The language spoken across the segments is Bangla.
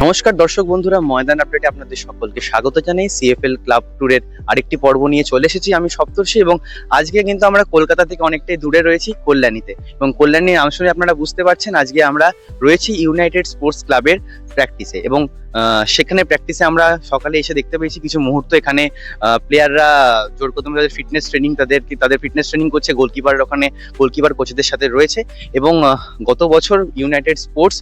নমস্কার দর্শক বন্ধুরা, ময়দান আপডেটে আপনাদের সকলকে স্বাগত জানাই। সিএফএল ক্লাব ট্যুরের আরেকটি পর্ব নিয়ে চলে এসেছি আমি সপ্তর্ষি, এবং আজকে কিন্তু আমরা কলকাতা থেকে অনেকটাই দূরে রয়েছি কল্যাণীতে। এবং কল্যাণীর নাম শুনে আপনারা বুঝতে পারছেন আজকে আমরা রয়েছি ইউনাইটেড স্পোর্টস ক্লাবের প্র্যাকটিসে। এবং সেখানে প্র্যাকটিসে আমরা সকালে এসে দেখতে পেয়েছি কিছু মুহূর্ত এখানে প্লেয়াররা জোর কদমে তাদের ফিটনেস ট্রেনিং তাদের ফিটনেস ট্রেনিং করছে। গোলকিপার কোচদের সাথে রয়েছে। এবং গত বছর ইউনাইটেড স্পোর্টস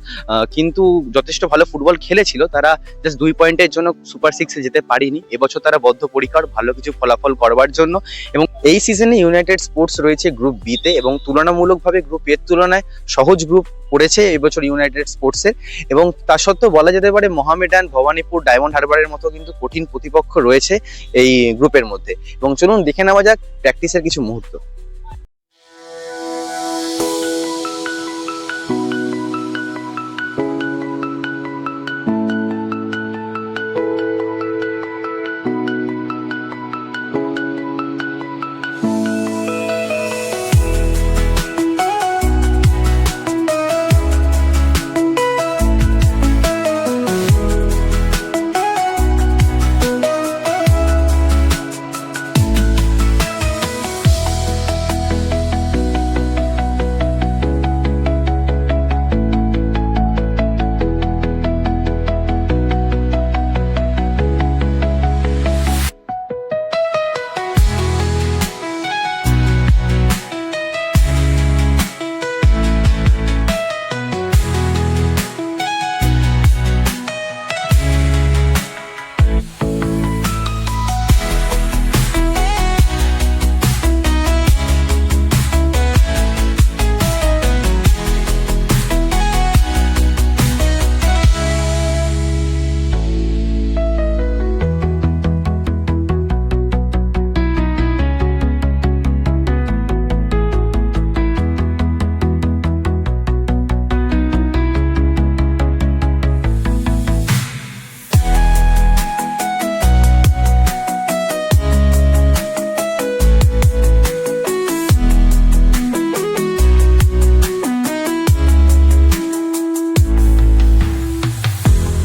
কিন্তু যথেষ্ট ভালো ফুটবল খেলেছিল, তারা জাস্ট 2 পয়েন্টের জন্য সুপার 6-এ যেতে পারেনি। এবছর তারা বদ্ধপরিকর ভালো কিছু ফলাফল করবার জন্য। এবং এই সিজনে ইউনাইটেড স্পোর্টস রয়েছে গ্রুপ বিতে, এবং তুলনামূলকভাবে গ্রুপ এর তুলনায় সহজ গ্রুপ পড়েছে এবছর ইউনাইটেড স্পোর্টসের। এবং তা সত্ত্বেও বলা যেতে পারে মোহামেডান, ভবানীপুর, ডায়মন্ড হারবারের মতো কিন্তু কঠিন প্রতিপক্ষ রয়েছে এই গ্রুপের মধ্যে। এবং চলুন দেখে নেওয়া যাক প্র্যাকটিসের কিছু মুহূর্ত।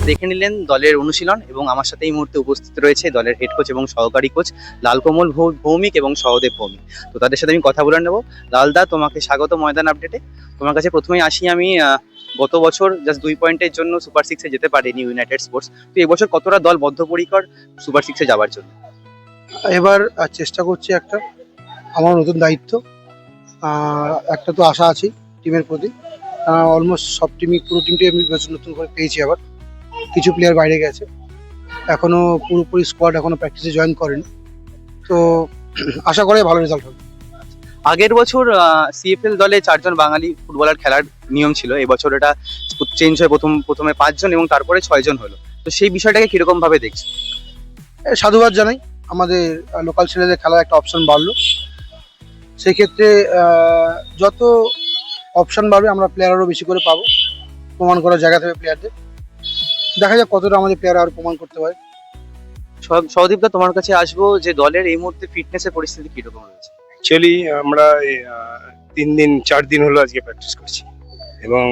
দেখে নিলেন দলের অনুশীলন, এবং আমার সাথে এই মুহূর্তে উপস্থিত রয়েছে দলের হেড কোচ এবং সহকারী কোচ লালকমল ভৌমিক এবং সহদেব ভৌমিক। তো তাদের সাথে আমি কথা বলে নেব। লালদা, তোমাকে স্বাগত ময়দান আপডেটে। তোমার কাছে প্রথমেই আসি আমি। গত বছর জাস্ট 2 পয়েন্টের জন্য সুপার 6-এ যেতে পারেনি ইউনাইটেড স্পোর্টস। তো এবছর কতটা দল বদ্ধপরিকর সুপার 6-এ যাওয়ার জন্য? এবার চেষ্টা করছি, একটা আমার নতুন দায়িত্ব, একটা তো আশা আছে টিমের প্রতি। অলমোস্ট সব টিমই, পুরো টিমটি আমি নতুন করে পেয়েছি। আবার কিছু প্লেয়ার বাইরে গেছে, এখনো পুরোপুরি স্কোয়াড এখনো প্র্যাকটিসে জয়েন করেনি। তো আশা করে ভালো রেজাল্ট হবে। আগের বছর সিএফএল দলে 4 জন বাঙালি ফুটবলার খেলার নিয়ম ছিল, এবছর এটা চেঞ্জ হয়ে প্রথমে 5 জন এবং তারপরে 6 জন হলো। তো সেই বিষয়টাকে কিরকম ভাবে দেখছো? সাধুবাদ জানাই, আমাদের লোকাল ছেলেদের খেলার একটা অপশন বাড়লো। সেই ক্ষেত্রে যত অপশন বাড়বে আমরা প্লেয়ার আরও বেশি করে পাবো, প্রমাণ করার জায়গা থেকে প্লেয়ারদের। দেখা যাক কতটা আমাদের প্লেয়ার আরো প্রমাণ করতে পারে। সহদীপদা, তোমার কাছে আসবো যে দলের এই মুহূর্তে ফিটনেসের পরিস্থিতি কিরকম রয়েছে? অ্যাকচুয়ালি আমরা 4 দিন হলো আজকে প্র্যাকটিস করছি, এবং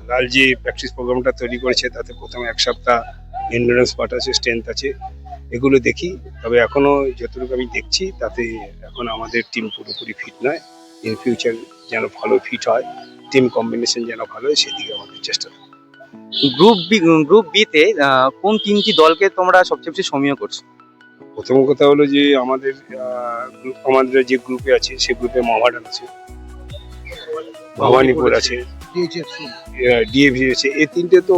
লাল যে প্র্যাকটিস প্রোগ্রামটা তৈরি করেছে তাতে প্রথমে 1 সপ্তাহ এন্ডুরেন্স পার্ট আছে, স্ট্রেংথ আছে, এগুলো দেখি। তবে এখনো যতটুকু আমি দেখছি তাতে এখন আমাদের টিম পুরোপুরি ফিট নয়। ইন ফিউচার যেন ভালো ফিট হয়, টিম কম্বিনেশন যেন ভালো হয়, সেদিকে আমাদের চেষ্টা। গ্রুপ বিতে কোন 3টি দলকে তোমরা সবচেয়ে বেশি সমীহ করছো? প্রথম কথা হলো যে আমাদের যে গ্রুপে আছে সেই গ্রুপে মোহামেডান আছে, ভবানীপুর আছে, ডিএভি আছে। এই 3টে তো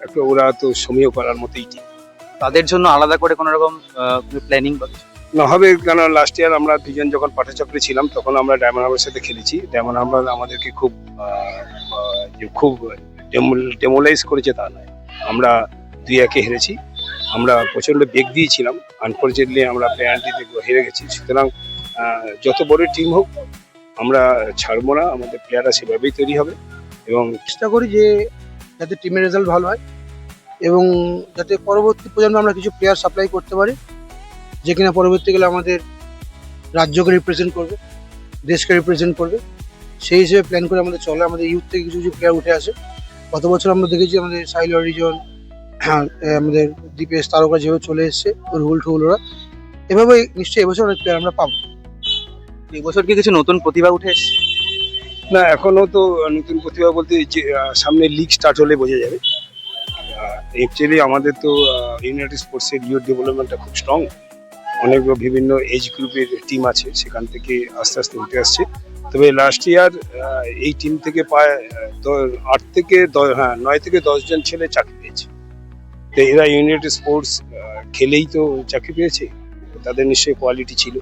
একটা, ওরা তো সমীহ করার মতোই টিম। তাদের জন্য আলাদা করে কোনো রকম প্ল্যানিং না হবে, কারণ লাস্ট ইয়ার আমরা 2 জন যখন পাঠাচক্রে ছিলাম তখন আমরা ডায়মন্ড হারবারের সাথে খেলেছি। ডায়মন্ড হারবার আমাদেরকে খুব ডেমোলাইজ করেছে তা নয়, আমরা 2-1-এ হেরেছি। আমরা প্রচন্ড বেগ দিয়েছিলাম, আনফর্চুনেটলি আমরা পেনাল্টিতে হেরে গেছি। সুতরাং যত বড় টিম হোক আমরা ছাড়বো না, আমাদের প্লেয়াররা সেভাবেই তৈরি হবে। এবং চেষ্টা করি যে যাতে টিমের রেজাল্ট ভালো হয়, এবং যাতে পরবর্তী প্রজন্মে আমরা কিছু প্লেয়ার সাপ্লাই করতে পারি, যে কিনা পরবর্তীকালে আমাদের রাজ্যকে রিপ্রেজেন্ট করবে, দেশকে রিপ্রেজেন্ট করবে। সেই হিসেবে প্ল্যান করে আমাদের চলে। আমাদের ইউথ থেকে কিছু কিছু প্লেয়ার উঠে আসে। গত বছর আমরা দেখেছি আমাদের সাইল অরিজন, আমাদের দীপেশ তারকা যেভাবে চলে এসছে রুহুল টুহুল ওরা, এভাবে নিশ্চয়ই এবছর অনেক প্লেয়ার আমরা পাবো। এবছর কি কিছু নতুন প্রতিভা উঠে এসছে? না, এখনো তো নতুন প্রতিভা বলতে যে সামনে লিগ স্টার্ট হলে বোঝা যাবে। অ্যাকচুয়ালি আমাদের তো ইউনাইটেড স্পোর্টসের ইউথ ডেভেলপমেন্টটা খুব স্ট্রং। অনেক বিভিন্ন এজ গ্রুপের টিম আছে, সেখান থেকে আস্তে আস্তে উঠে আসছে। তবে লাস্ট ইয়ার এই টিম থেকে প্রায় 9 থেকে 10 জন ছেলে চাকরি পেয়েছে। তো এরা ইউনাইটেড স্পোর্টস খেলেই তো চাকরি পেয়েছে, তাদের নিশ্চয়ই কোয়ালিটি ছিল।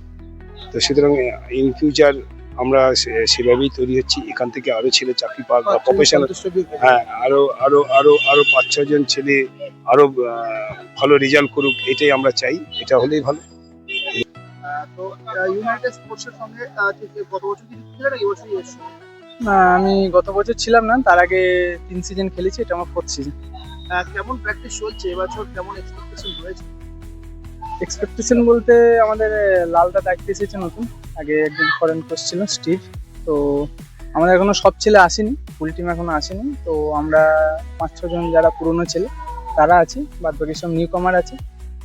তো সুতরাং ইন ফিউচার আমরা সেভাবেই তৈরি হচ্ছি, এখান থেকে আরো ছেলে চাকরি পাক বা প্রফেশনাল, হ্যাঁ, আরো 5-6 জন ছেলে আরো ভালো রেজাল্ট করুক, এটাই আমরা চাই। এটা হলেই ভালো। তো ইউনাইটেড স্পোর্টসের সঙ্গে গত বছর কি ছিল না, এই বছরই এসেছিল? না, আমি গত বছর ছিলাম না, তার আগে 3 সিজন খেলেছি, এটা আমার 4th সিজন। কেমন প্র্যাকটিস চলছে এবছর, কেমন এক্সপেকটেশন রয়েছে? এক্সপেকটেশন বলতে আমাদের লালদা দায়িত্ব এসেছে নতুন, আগে একজন ফরেন কোচ ছিল স্টিভ। তো আমাদের এখনো সব ছেলে আসেনি, ফুল টিম এখনো আসেনি। তো আমরা 5-6 জন যারা পুরনো ছেলে তারা আছি, বাদ বাকি সব নিউ কামার আছে।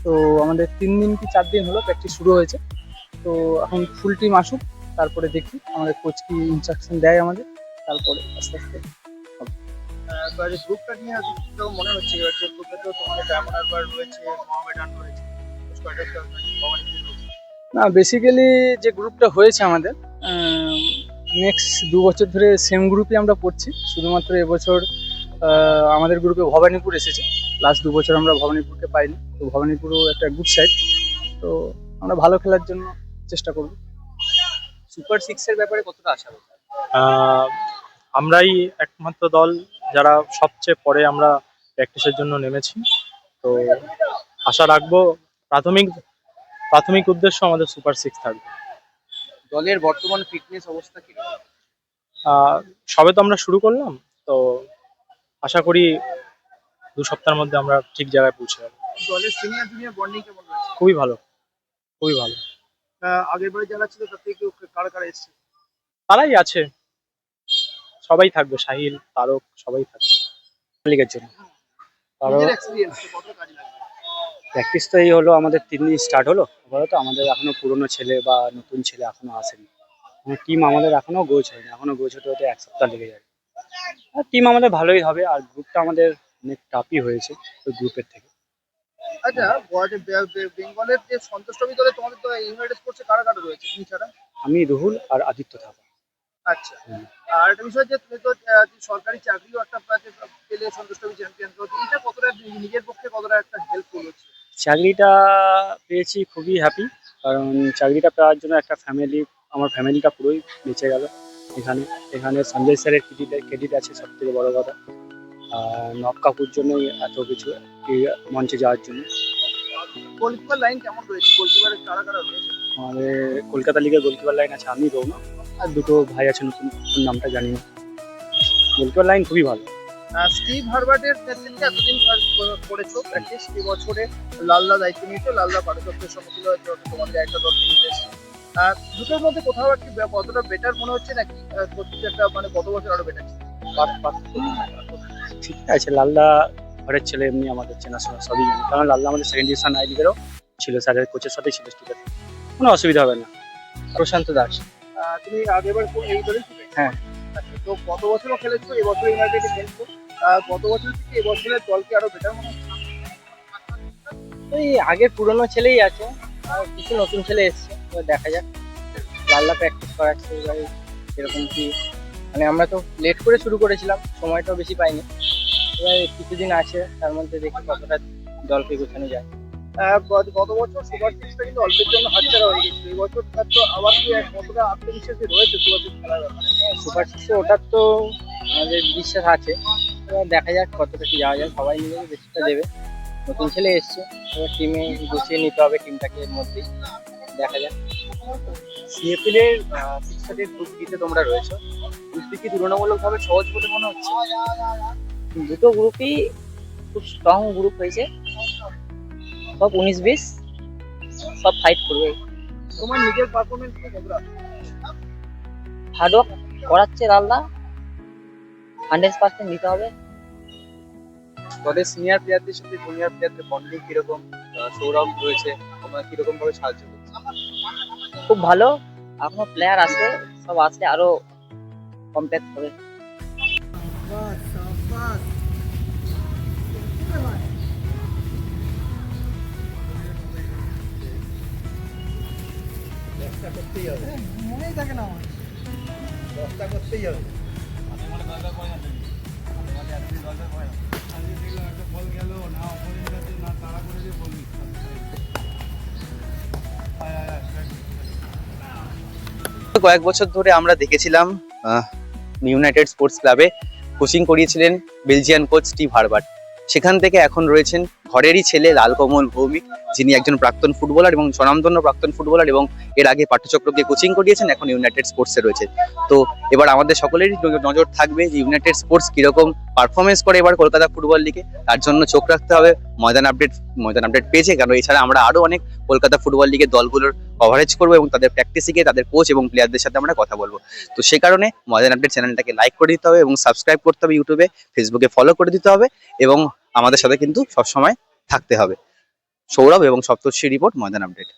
তো আমাদের 3 দিন কি 4 দিন হলো প্র্যাকটিস শুরু হয়েছে। তো এখন ফুল টিম আসুক, তারপরে দেখি আমাদের কোচ কি ইনস্ট্রাকশন দেয় আমাদের, তারপরে আস্তে আস্তে। তো আজ গ্রুপটা নিয়ে আজকে কিরকম মনে হচ্ছে? এবার যে গ্রুপে তো তোমাদের ডায়মন্ড হারবার রয়েছে, মোহামেডান রয়েছে, না, বেসিক্যালি যে গ্রুপটা হয়েছে আমাদের, নেক্সট 2 বছর ধরে সেম গ্রুপই আমরা পড়ছি। শুধুমাত্র এবছর আমাদের গ্রুপে ভবানীপুর এসেছে। লাস্ট 2 বছর আমরা ভবানীপুরকে পাইনি, তো ভবানীপুরও একটা গুড সাইড। তো আমরা ভালো খেলার জন্য চেষ্টা করব। সুপার সিক্সের ব্যাপারে কতটা আশা করছেন? আমরাই একমাত্র দল যারা সবচেয়ে পরে আমরা প্র্যাকটিসের জন্য নেমেছি। তো আশা রাখবো প্রাথমিক উদ্দেশ্য আমাদের সুপার 6 থাকবে। দলের বর্তমান ফিটনেস অবস্থা কি? সবে তো আমরা শুরু করলাম, তো আশা করি 2 সপ্তাহের মধ্যে আমরা ঠিক জায়গায় পৌঁছে যাবো। দলের সিনিয়র জুনিয়র বন্ডিং কেমন রয়েছে? খুবই ভালো, খুবই ভালো। আগের বারে যারা ছিল তার থেকে কারা কারা এসছে? তারাই আছে, সবাই থাকবে, সাহিল, তারক, সবাই থাকবে লিগের জন্য। কারণ নিজের এক্সপিরিয়েন্স কতটা কাজে লাগবে? প্র্যাকটিস তো এই হলো, আমাদের 3 দিন স্টার্ট হলো। তো আমাদের এখনো পুরনো ছেলে বা নতুন ছেলে এখনো আসেনি। টিম আমাদের এখনো গোছ হয়নি, এখনো গোছ হতে হতে 1 সপ্তাহ লেগে যাবে। আর টিম আমাদের ভালোই হবে, আর গ্রুপটা আমাদের অনেক টাফই হয়েছে ওই গ্রুপের থেকে। আচ্ছা, বেঙ্গলের যে সন্তোষ ট্রফি দলে তোমাদের তো ইউনাইটেড স্পোর্টসে কারা কারা রয়েছে তুমি ছাড়া? আমি রুহুল আর আদিত্য থাকা। আচ্ছা, আর একটা বিষয় যে তুমি তো সরকারি চাকরিও একটা পেলে সন্তোষ ট্রফি চ্যাম্পিয়ন, তো এইটা কতটা নিজের পক্ষে কতটা একটা হেল্পফুল হচ্ছে? চাকরিটা পেয়েছি, খুবই হ্যাপি। কারণ চাকরিটা পাওয়ার জন্য একটা আমার ফ্যামিলিটা পুরোই বেঁচে গেল এখানে সঞ্জয় স্যারের ক্রেডিট আছে সব থেকে বড় কথা। আর নব কাকুর জন্যই এত কিছু, এই মঞ্চে যাওয়ার জন্য। গোলকিপার লাইন কেমন রয়েছে? গোলকিপারের কারা কারা রয়েছে? আমাদের কলকাতা লিগের গোলকিপার লাইন আছে, আমি রৌনক, আর 2 ভাই আছে নতুন, নামটা জানি না। গোলকিপার লাইন খুবই ভালো। স্টিভ হারবার্টের নেতৃত্বে এতদিন করেছো প্র্যাকটিস, এই বছরে লালদা দায়িত্ব নিয়েছো, লালদা পারদর্শের সমতুল্য তোমাদের একটা দল নিতে এসেছে। দুটোর মধ্যে কোথাও একটি কতটা বেটার মনে হচ্ছে, নাকি প্রত্যেকটা একটা মানে গত বছর আরো বেটার? ঠিক আছে, লালদা ঘরের ছেলে, এমনি আমাদের চেনাশোনা সবই জানি। কারণ লালদা আমাদের সেকেন্ড ডিভিশন আই লিগেরও ছিল, স্যারের কোচের সাথেই ছিল স্টুডেন্ট, কোনো অসুবিধা হবে না। প্রশান্ত দাস। তুমি আগেবার এই দলেই ছিলে? হ্যাঁ। আচ্ছা, তো গত বছরও খেলেছো, এবছর ইউনাইটেডে খেলছো, গত বছর থেকে এবছরের দলকে আরো বেটার মনে হচ্ছে? ওই আগের পুরনো ছেলেই আছে, আর কিছু নতুন ছেলে এসছে, এবার দেখা যাক। লাল্লা প্র্যাকটিস করাচ্ছে, এবার এরকম কি, মানে আমরা তো লেট করে শুরু করেছিলাম, সময়টাও বেশি পাইনি। এবার কিছুদিন আছে, তার মধ্যে দেখি কতটা দলকে গোছানো যায়। গত বছর সুপার সিক্সটা কিন্তু অল্পের জন্য হাতছাড়া হয়ে গেছিল, এই বছর তার তো আবার কি কতটা আত্মবিশ্বাসী রয়েছে সুপার সিক্স খেলার ব্যাপারে? সুপার সিক্সে ওটার তো আমাদের বিশ্বাস আছে, এবার দেখা যাক কতটা কি যাওয়া যায়। সবাই মিলে বেশিটা দেবে, নতুন ছেলে এসছে, এবার টিমে গুছিয়ে নিতে হবে টিমটাকে, এর মধ্যেই দেখা যাক। সিএফএল এর 6 গ্রুপ ডিতে তোমরা রয়েছো, গ্রুপটি কি তুলনামূলকভাবে সহজ বলে মনে হচ্ছে? দুটো গ্রুপই খুব স্ট্রং গ্রুপ হয়েছে, সব 19-20 সব ফাইট করবে। তোমার নিজের পারফরমেন্স কি কতটা? হার্ডওয়ার্ক করাচ্ছে লালদা, 100% দিতে হবে। দলের সিনিয়র প্লেয়ারদের সাথে জুনিয়র প্লেয়ারদের বন্ডিং কিরকম? সৌরভ রয়েছে, তোমরা কিরকম ভাবে সাহায্য করছো? খুব ভালো, এখনো প্লেয়ার আছে, সব আসলে আরো কম্প্যাক্ট হবে। কয়েক বছর ধরে আমরা দেখেছিলাম ইউনাইটেড স্পোর্টস ক্লাবে কোচিং করিয়েছিলেন বেলজিয়ান কোচ স্টিভ হারবার্ট। সেখান থেকে এখন রয়েছেন ঘরেরই ছেলে লালকমল ভৌমিক, যিনি একজন প্রাক্তন ফুটবলার এবং স্বনামধন্য প্রাক্তন ফুটবলার, এবং এর আগে পাঠ্যচক্রকে কোচিং করিয়েছেন, এখন ইউনাইটেড স্পোর্টসে রয়েছে। তো এবার আমাদের সকলেরই নজর থাকবে যে ইউনাইটেড স্পোর্টস কিরকম পারফরমেন্স করে এবার কলকাতা ফুটবল লিগে। তার জন্য চোখ রাখতে হবে ময়দান আপডেট পেজে, কারণ এছাড়া আমরা আরো অনেক কলকাতা ফুটবল লিগের দলগুলোর কভারেজ করবো এবং তাদের প্র্যাকটিস শিখে তাদের কোচ এবং প্লেয়ারদের সাথে আমরা কথা বলবো। তো সে কারণে ময়দান আপডেট চ্যানেলটাকে লাইক করে দিতে হবে এবং সাবস্ক্রাইব করতে হবে, ইউটিউবে ফেসবুকে ফলো করে দিতে হবে এবং আমাদের সাথে কিন্তু সবসময় থাকতে হবে। সৌরভ এবং সপ্তর্ষি রিপোর্ট, ময়দান আপডেট।